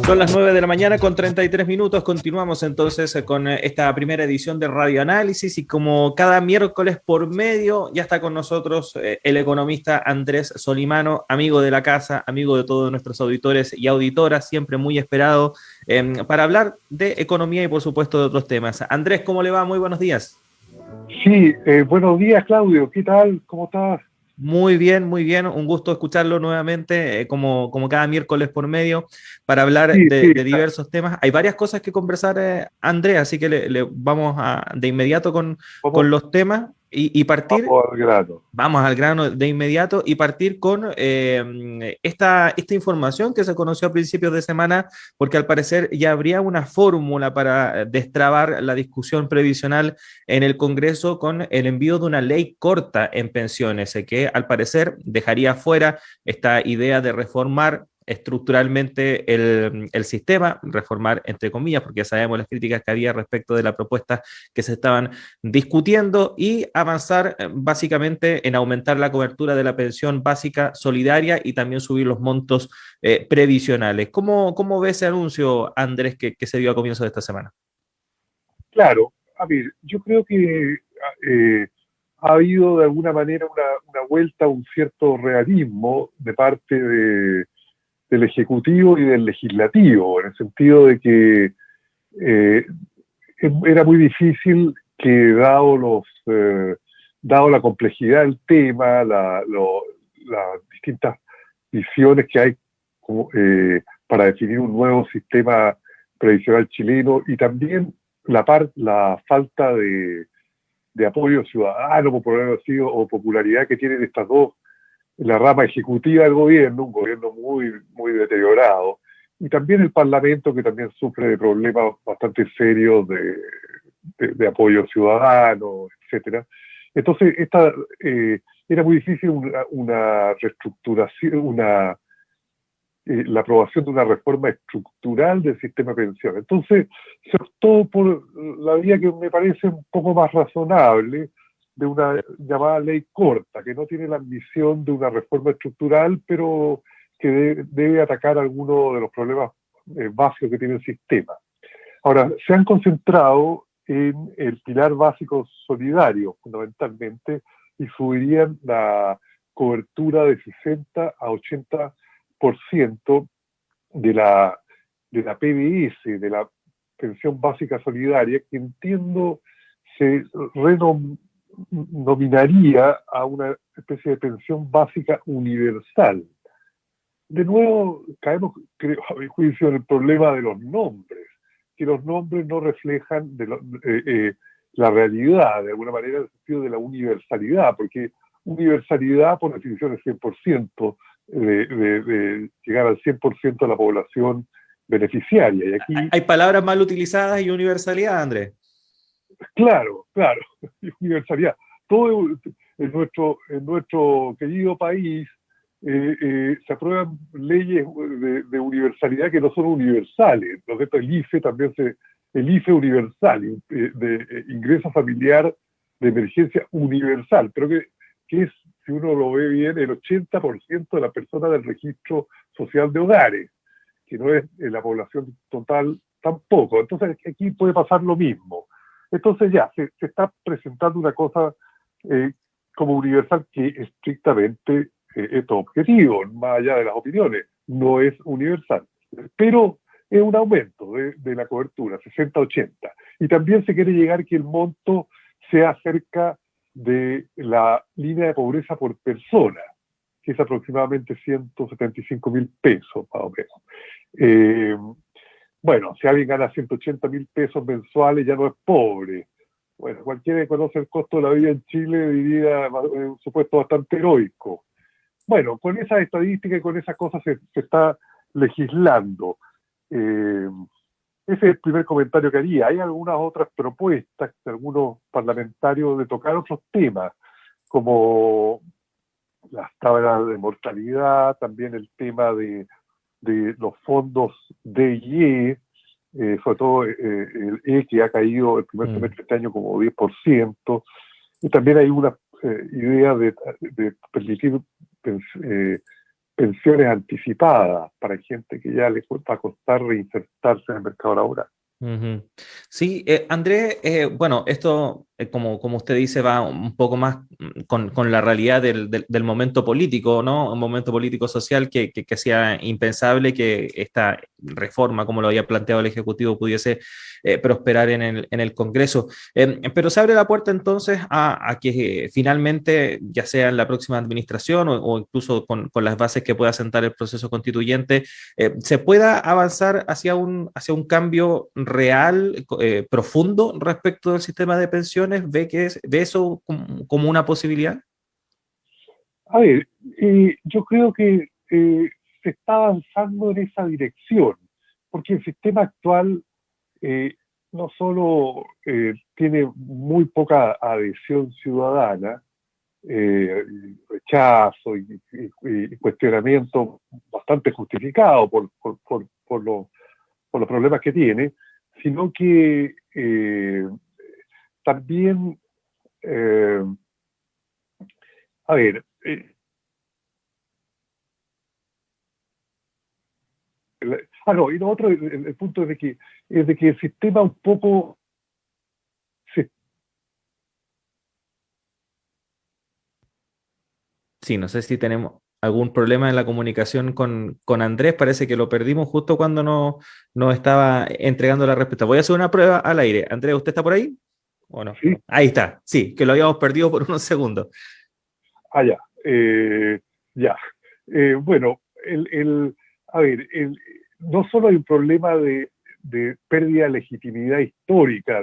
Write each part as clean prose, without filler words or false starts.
Son las 9 de la mañana con 33 minutos. Continuamos entonces con esta primera edición de Radio Análisis y como cada miércoles por medio ya está con nosotros el economista Andrés Solimano, amigo de la casa, amigo de todos nuestros auditores y auditoras, siempre muy esperado para hablar de economía y por supuesto de otros temas. Andrés, ¿cómo le va? Muy buenos días. Sí, buenos días, Claudio. ¿Qué tal? ¿Cómo estás? Muy bien, muy bien. Un gusto escucharlo nuevamente, como cada miércoles por medio, para hablar Sí, sí, de diversos temas. Hay varias cosas que conversar, Andrés, así que le vamos de inmediato con vamos, los temas y partir. vamos al grano. Vamos al grano de inmediato y partir con esta información que se conoció a principios de semana, porque al parecer ya habría una fórmula para destrabar la discusión previsional en el Congreso con el envío de una ley corta en pensiones, que al parecer dejaría fuera esta idea de reformar estructuralmente el sistema, reformar entre comillas, porque ya sabemos las críticas que había respecto de la propuesta que se estaban discutiendo y avanzar básicamente en aumentar la cobertura de la pensión básica solidaria y también subir los montos previsionales. ¿Cómo ve ese anuncio, Andrés, que se dio a comienzo de esta semana? Claro, a ver, yo creo que ha habido de alguna manera una vuelta a un cierto realismo de parte del Ejecutivo y del Legislativo, en el sentido de que eh, era muy difícil que dado la complejidad del tema, las distintas visiones que hay para definir un nuevo sistema previsional chileno y también la falta de apoyo ciudadano, o popularidad que tienen estas dos, la rama ejecutiva del gobierno, un gobierno muy, muy deteriorado, y también el Parlamento, que también sufre de problemas bastante serios de apoyo ciudadano, etcétera. Entonces, era muy difícil una reestructuración, la aprobación de una reforma estructural del sistema de pensiones. Entonces, se optó por la vía que me parece un poco más razonable, de una llamada ley corta, que no tiene la ambición de una reforma estructural, pero que debe atacar algunos de los problemas básicos que tiene el sistema. Ahora, se han concentrado en el pilar básico solidario, fundamentalmente, y subirían la cobertura de 60 a 80% de la PBS, de la pensión básica solidaria, que entiendo se renominaría a una especie de pensión básica universal. De nuevo, caemos, creo, a mi juicio, en el problema de los nombres, que los nombres no reflejan la realidad, de alguna manera, en el sentido de la universalidad, porque universalidad, por definición, es 100%, de llegar al 100% de la población beneficiaria. Y aquí, Hay palabras mal utilizadas y universalidad, Andrés. claro, universalidad. Todo en nuestro querido país se aprueban leyes de universalidad que no son universales. Entonces, el IFE universal, de ingreso familiar de emergencia universal, pero que es, si uno lo ve bien, el 80% de la persona del registro social de hogares, que no es la población total tampoco. Entonces, aquí puede pasar lo mismo. Entonces ya, se está presentando una cosa como universal que estrictamente es objetivo, más allá de las opiniones, no es universal. Pero es un aumento de la cobertura, 60-80. Y también se quiere llegar que el monto sea cerca de la línea de pobreza por persona, que es aproximadamente 175.000 pesos, más o menos. Bueno, si alguien gana 180.000 pesos mensuales ya no es pobre. Bueno, cualquiera que conoce el costo de la vida en Chile diría un supuesto bastante heroico. Bueno, con esas estadísticas y con esas cosas se está legislando. Ese es el primer comentario que haría. Hay algunas otras propuestas de algunos parlamentarios de tocar otros temas, como las tablas de mortalidad, también el tema de los fondos DIE, sobre todo el E, que ha caído el primer semestre de este año como 10%, y también hay una idea de permitir pensiones anticipadas para gente que ya les va a costar reinsertarse en el mercado laboral. Ujú. Sí, Andrés, bueno, esto, como usted dice, va un poco más con la realidad del momento político, ¿no? Un momento político social que sea impensable que esta reforma, como lo había planteado el Ejecutivo, pudiese prosperar en el Congreso. Pero se abre la puerta entonces a que finalmente, ya sea en la próxima administración o incluso con las bases que pueda sentar el proceso constituyente, se pueda avanzar hacia un cambio real, profundo respecto del sistema de pensiones. ¿Ve eso como una posibilidad? A ver, yo creo que se está avanzando en esa dirección, porque el sistema actual eh, no solo tiene muy poca adhesión ciudadana, rechazo y cuestionamiento bastante justificado por los problemas que tiene, sino que también, eh, a ver, no, y lo otro, el punto es de que el sistema un poco se. Sí, no sé si tenemos algún problema en la comunicación con Andrés. Parece que lo perdimos justo cuando nos estaba entregando la respuesta. Voy a hacer una prueba al aire. Andrés, ¿usted está por ahí? ¿O no? Sí, Ahí está. Sí, que lo habíamos perdido por unos segundos. ya, ya. Bueno, a ver, no solo hay un problema de pérdida de legitimidad histórica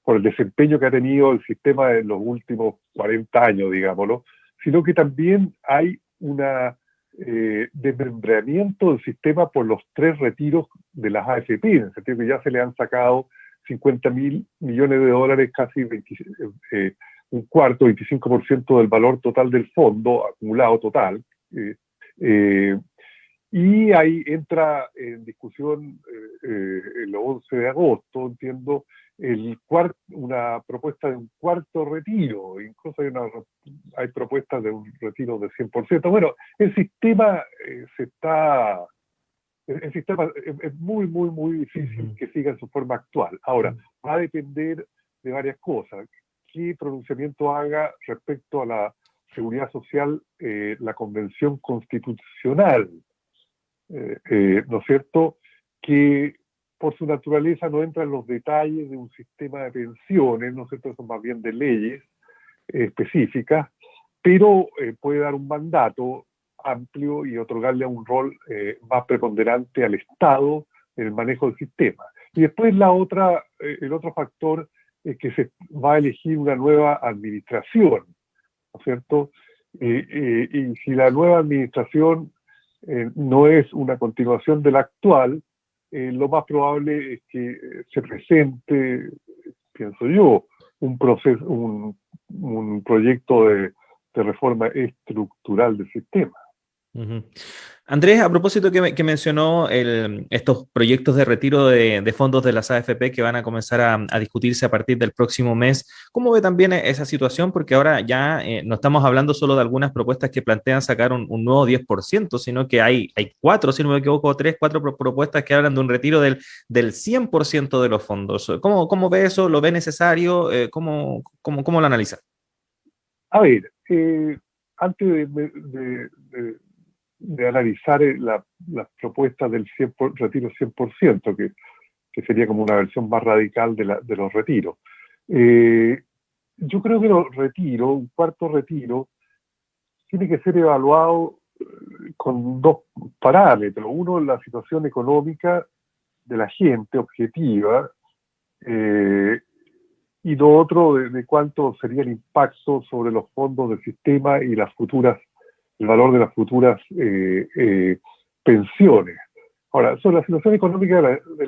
por el desempeño que ha tenido el sistema en los últimos 40 años, digámoslo, sino que también hay una desmembramiento del sistema por los 3 retiros de las AFP, en el sentido que ya se le han sacado 50.000 millones de dólares, casi 20, un cuarto, 25% del valor total del fondo acumulado total. Eh, eh, y ahí entra en discusión el 11 de agosto, entiendo, una propuesta de un cuarto retiro, incluso hay propuestas de un retiro de 100%. Bueno, el sistema el sistema es muy, muy, muy difícil que siga en su forma actual. Ahora, va a depender de varias cosas. ¿Qué pronunciamiento haga respecto a la seguridad social la Convención Constitucional? ¿No es cierto? Que por su naturaleza no entra en los detalles de un sistema de pensiones, ¿no es cierto? Son más bien de leyes específicas, pero puede dar un mandato amplio y otorgarle un rol más preponderante al Estado en el manejo del sistema. Y después el otro factor es que se va a elegir una nueva administración, ¿no es cierto? Y si la nueva administración no es una continuación de la actual, lo más probable es que se presente, pienso yo, un proyecto de reforma estructural del sistema. Ujú. Andrés, a propósito que mencionó estos proyectos de retiro de fondos de las AFP que van a comenzar a discutirse a partir del próximo mes, ¿cómo ve también esa situación? Porque ahora ya no estamos hablando solo de algunas propuestas que plantean sacar un nuevo 10%, sino que hay cuatro, si no me equivoco, tres, cuatro propuestas que hablan de un retiro del 100% de los fondos. ¿Cómo ve eso? ¿Lo ve necesario? ¿Cómo lo analiza? A ver, antes de analizar las propuestas del retiro 100%, que sería como una versión más radical de los retiros. Yo creo que un cuarto retiro, tiene que ser evaluado con dos parámetros. Uno, la situación económica de la gente objetiva, y lo otro, de cuánto sería el impacto sobre los fondos del sistema y el valor de las futuras pensiones. Ahora, sobre la situación económica de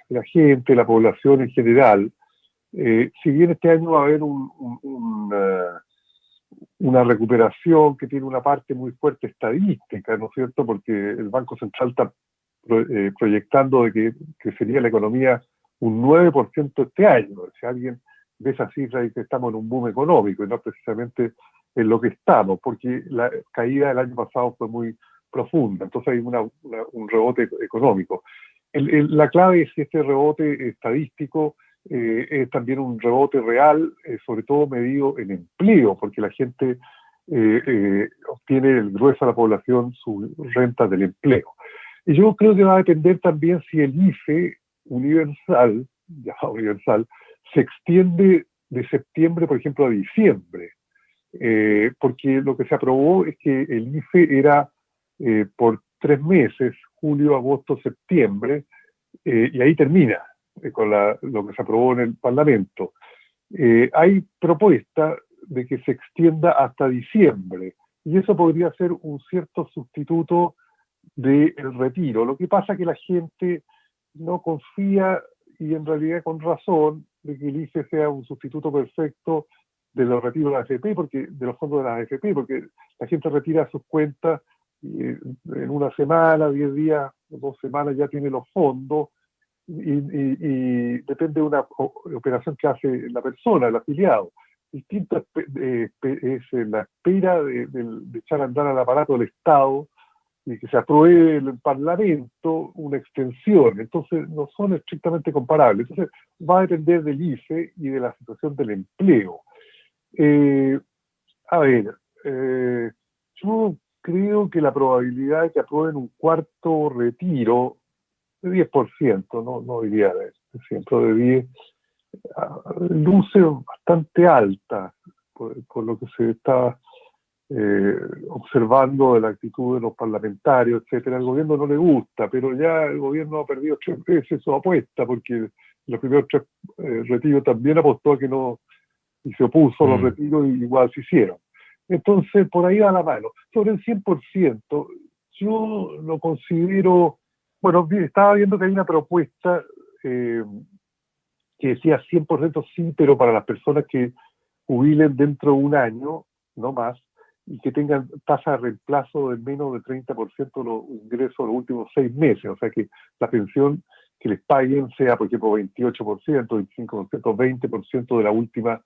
la gente, la población en general, si bien este año va a haber una recuperación que tiene una parte muy fuerte estadística, ¿no es cierto? Porque el Banco Central está proyectando de que sería la economía un 9% este año. Si alguien ve esa cifra y que estamos en un boom económico y no precisamente en lo que estamos, porque la caída del año pasado fue muy profunda, entonces hay un rebote económico. La clave es que este rebote estadístico es también un rebote real, sobre todo medido en empleo, porque la gente obtiene, el grueso de la población, sus rentas del empleo. Y yo creo que va a depender también si el IFE universal, llamado universal, se extiende de septiembre, por ejemplo, a diciembre. Porque lo que se aprobó es que el IFE era por 3 meses, julio, agosto, septiembre, y ahí termina con lo que se aprobó en el Parlamento. Hay propuesta de que se extienda hasta diciembre, y eso podría ser un cierto sustituto del retiro. Lo que pasa es que la gente no confía, y en realidad con razón, de que el IFE sea un sustituto perfecto de los retiros de la AFP, de los fondos de la AFP, porque la gente retira sus cuentas y en una semana, 10 días, 2 semanas ya tiene los fondos, y depende de una operación que hace la persona, el afiliado. Distinto es la espera de echar a andar al aparato del Estado y que se apruebe en el Parlamento una extensión. Entonces no son estrictamente comparables. Entonces va a depender del IFE y de la situación del empleo. A ver, yo creo que la probabilidad de que aprueben un cuarto retiro de 10%, no diría de 100%, de 10, luce bastante alta por lo que se está observando de la actitud de los parlamentarios, etcétera. Al gobierno no le gusta, pero ya el gobierno ha perdido 3 veces su apuesta, porque los primeros 3 retiros también apostó a que no, y se opuso a los retiros, y igual se hicieron. Entonces, por ahí va la mano. Sobre el 100%, yo lo considero, bueno, estaba viendo que hay una propuesta que decía 100% sí, pero para las personas que jubilen dentro de un año, no más, y que tengan tasa de reemplazo de menos del 30% de los ingresos de los últimos 6 meses. O sea, que la pensión que les paguen sea, por ejemplo, 28%, 25%, 20% de la última,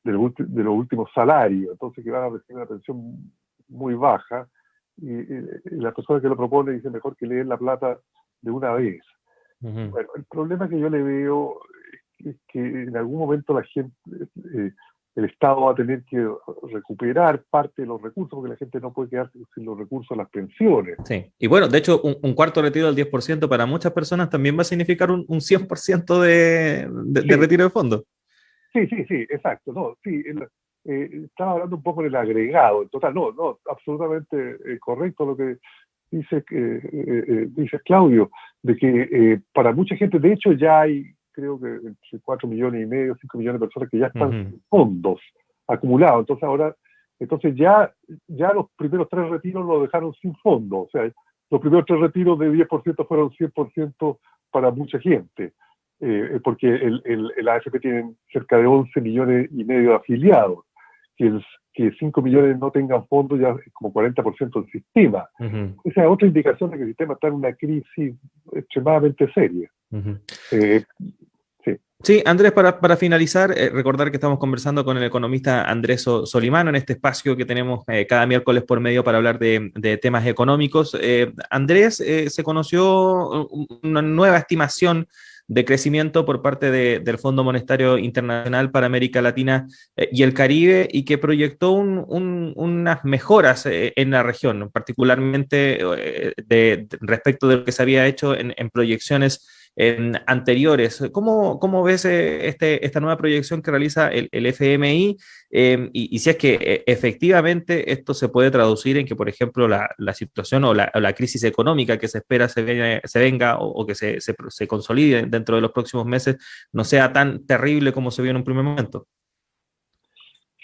de los últimos salarios. Entonces, que van a recibir una pensión muy baja, y la persona que lo propone dice mejor que le den la plata de una vez. Bueno, el problema que yo le veo es que en algún momento la gente, el Estado va a tener que recuperar parte de los recursos, porque la gente no puede quedarse sin los recursos de las pensiones. Sí, y bueno, de hecho, un cuarto retiro del 10% para muchas personas también va a significar un 100% de retiro de fondos. Sí, exacto. No, sí, estaba hablando un poco del agregado, en total, no, absolutamente correcto lo que dice Claudio, de que para mucha gente, de hecho, ya hay, creo que entre 4,5 millones, 5 millones de personas que ya están en fondos acumulados. Entonces ya los primeros 3 retiros los dejaron sin fondos. O sea, los primeros 3 retiros de 10% fueron 100% para mucha gente. Porque el AFP tiene cerca de 11,5 millones de afiliados. Que 5 millones no tengan fondos ya es como 40% del sistema. Esa es otra indicación de que el sistema está en una crisis extremadamente seria. Sí, Andrés, para finalizar, recordar que estamos conversando con el economista Andrés Solimano en este espacio que tenemos cada miércoles por medio para hablar de temas económicos. Andrés, se conoció una nueva estimación de crecimiento por parte del Fondo Monetario Internacional para América Latina y el Caribe, y que proyectó unas mejoras en la región, particularmente respecto de lo que se había hecho en proyecciones anteriores. ¿Cómo ves esta nueva proyección que realiza el FMI? Y si es que efectivamente esto se puede traducir en que, por ejemplo, la situación o la crisis económica que se espera se venga o que se consolide dentro de los próximos meses no sea tan terrible como se vio en un primer momento.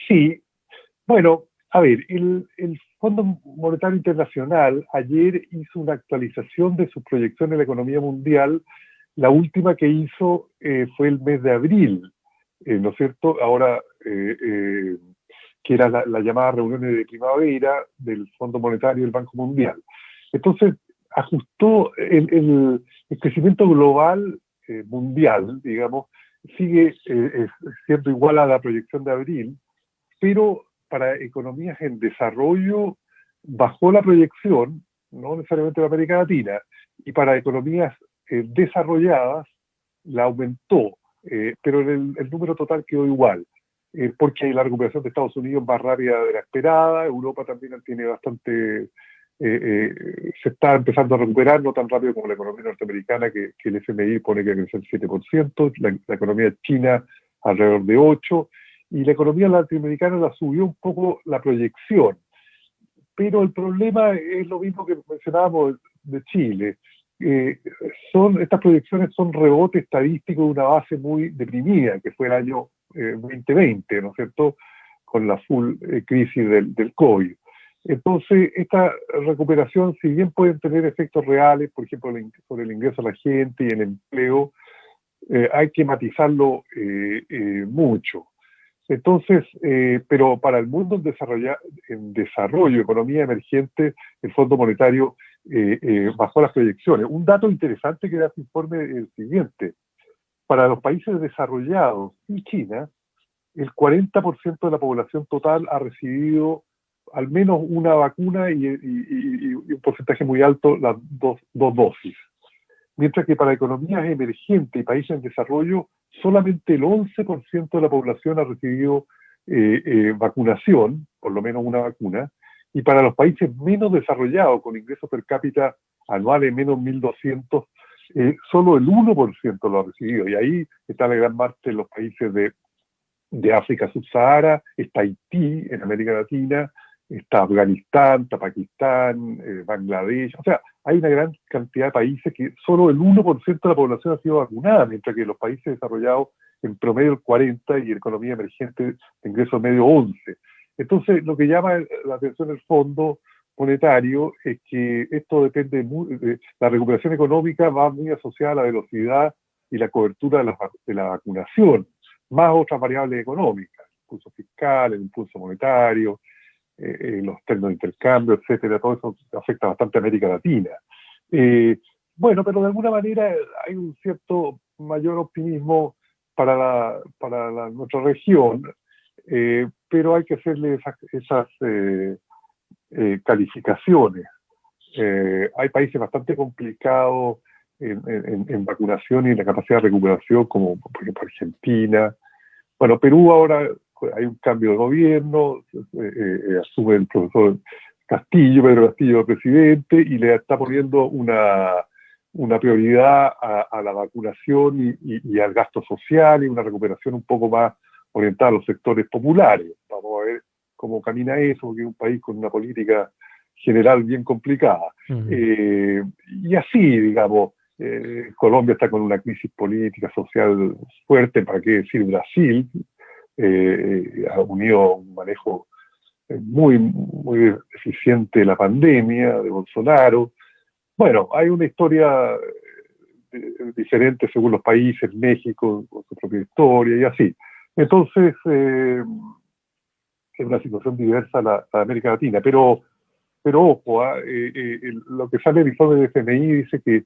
Sí, bueno, a ver, el Fondo Monetario Internacional ayer hizo una actualización de sus proyecciones de la economía mundial. La última que hizo fue el mes de abril, ¿no es cierto? Ahora, que era la llamada reuniones de primavera del Fondo Monetario y del Banco Mundial. Entonces, ajustó el crecimiento global mundial, digamos, sigue siendo igual a la proyección de abril, pero para economías en desarrollo bajó la proyección, no necesariamente para América Latina, y para economías desarrolladas la aumentó, pero el número total quedó igual, porque la recuperación de Estados Unidos es más rápida de la esperada, Europa también tiene bastante, se está empezando a recuperar, no tan rápido como la economía norteamericana, que el FMI pone que crece el 7%, la economía china alrededor de 8%, y la economía latinoamericana la subió un poco la proyección. Pero el problema es lo mismo que mencionábamos de Chile. Estas proyecciones son rebote estadístico de una base muy deprimida, que fue el año 2020, ¿no es cierto?, con la full crisis del COVID. Entonces, esta recuperación, si bien pueden tener efectos reales, por ejemplo, sobre el ingreso a la gente y el empleo, hay que matizarlo mucho. Entonces, pero para el mundo en desarrollo, economía emergente, el Fondo Monetario bajó las proyecciones. Un dato interesante que da este informe es el siguiente. Para los países desarrollados y China, el 40% de la población total ha recibido al menos una vacuna y un porcentaje muy alto, las dos dosis. Mientras que para economías emergentes y países en desarrollo, solamente el 11% de la población ha recibido vacunación, por lo menos una vacuna, y para los países menos desarrollados, con ingresos per cápita anuales menos 1.200, solo el 1% lo ha recibido. Y ahí está la gran parte de los países de África subsahara, está Haití en América Latina, está Afganistán, está Pakistán, Bangladesh. O sea, hay una gran cantidad de países que solo el 1% de la población ha sido vacunada, mientras que los países desarrollados en promedio el 40% y en economía emergente de ingreso medio 11%. Entonces, lo que llama la atención del Fondo Monetario es que esto depende de la recuperación económica, va muy asociada a la velocidad y la cobertura de la vacunación, más otras variables económicas, el impulso fiscal, el impulso monetario, los términos de intercambio, etcétera. Todo eso afecta bastante a América Latina. Bueno, pero de alguna manera hay un cierto mayor optimismo para nuestra región, pero hay que hacerle esas calificaciones. Hay países bastante complicados en vacunación y en la capacidad de recuperación, como por ejemplo Argentina. Bueno, Perú ahora hay un cambio de gobierno, asume el profesor Pedro Castillo, presidente, y le está poniendo una prioridad a la vacunación y al gasto social y una recuperación un poco más orientada a los sectores populares. Vamos a ver cómo camina eso, porque es un país con una política general bien complicada. Y así, digamos, Colombia está con una crisis política, social fuerte, ¿para qué decir Brasil? Ha unido un manejo muy, muy eficiente de la pandemia, de Bolsonaro. Bueno, hay una historia diferente según los países, México con su propia historia y así. Entonces, es una situación diversa la América Latina, pero ojo, lo que sale del informe de FMI dice que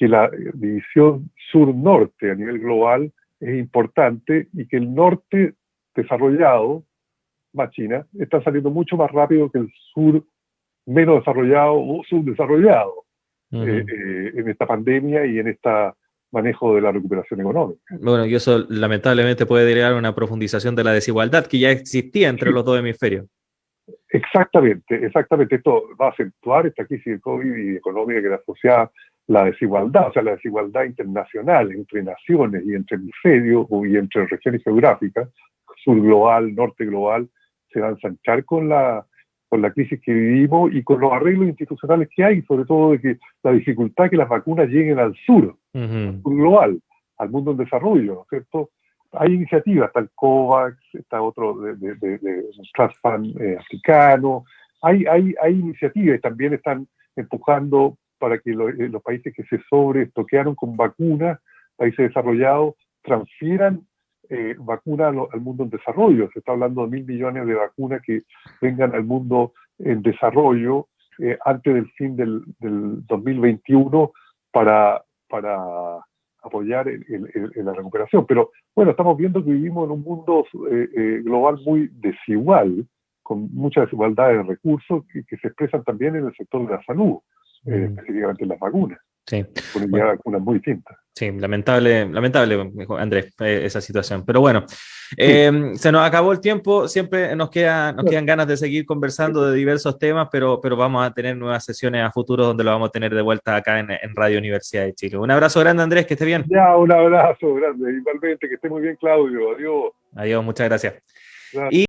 la división sur-norte a nivel global es importante y que el norte desarrollado, más China, está saliendo mucho más rápido que el sur menos desarrollado o subdesarrollado en esta pandemia y en este manejo de la recuperación económica. Bueno, y eso lamentablemente puede derivar una profundización de la desigualdad que ya existía entre los dos hemisferios. Exactamente. Esto va a acentuar esta crisis de COVID y económica que era asociada a la desigualdad, o sea, la desigualdad internacional entre naciones y entre hemisferios y entre regiones geográficas, sur global, norte global, se va a ensanchar con la crisis que vivimos y con los arreglos institucionales que hay, sobre todo de que la dificultad que las vacunas lleguen al sur global, al mundo en desarrollo, ¿no es cierto? Hay iniciativas, está el COVAX, está otro de Trust Fund africano, hay iniciativas y también están empujando para que los países que se sobreestoquearon con vacunas, países desarrollados, transfieran vacunas al mundo en desarrollo. Se está hablando de 1.000 millones de vacunas que vengan al mundo en desarrollo antes del fin del 2021 para apoyar en la recuperación. Pero bueno, estamos viendo que vivimos en un mundo global muy desigual, con mucha desigualdad de recursos que se expresan también en el sector de la salud, específicamente en las vacunas, Sí. con ya vacunas muy distintas. Sí, lamentable, Andrés, esa situación. Pero bueno, Sí. se nos acabó el tiempo, siempre nos quedan ganas de seguir conversando de diversos temas, pero vamos a tener nuevas sesiones a futuro donde lo vamos a tener de vuelta acá en Radio Universidad de Chile. Un abrazo grande, Andrés, que esté bien. Ya, un abrazo grande, igualmente, que esté muy bien, Claudio. Adiós. Adiós, muchas gracias. Gracias. Y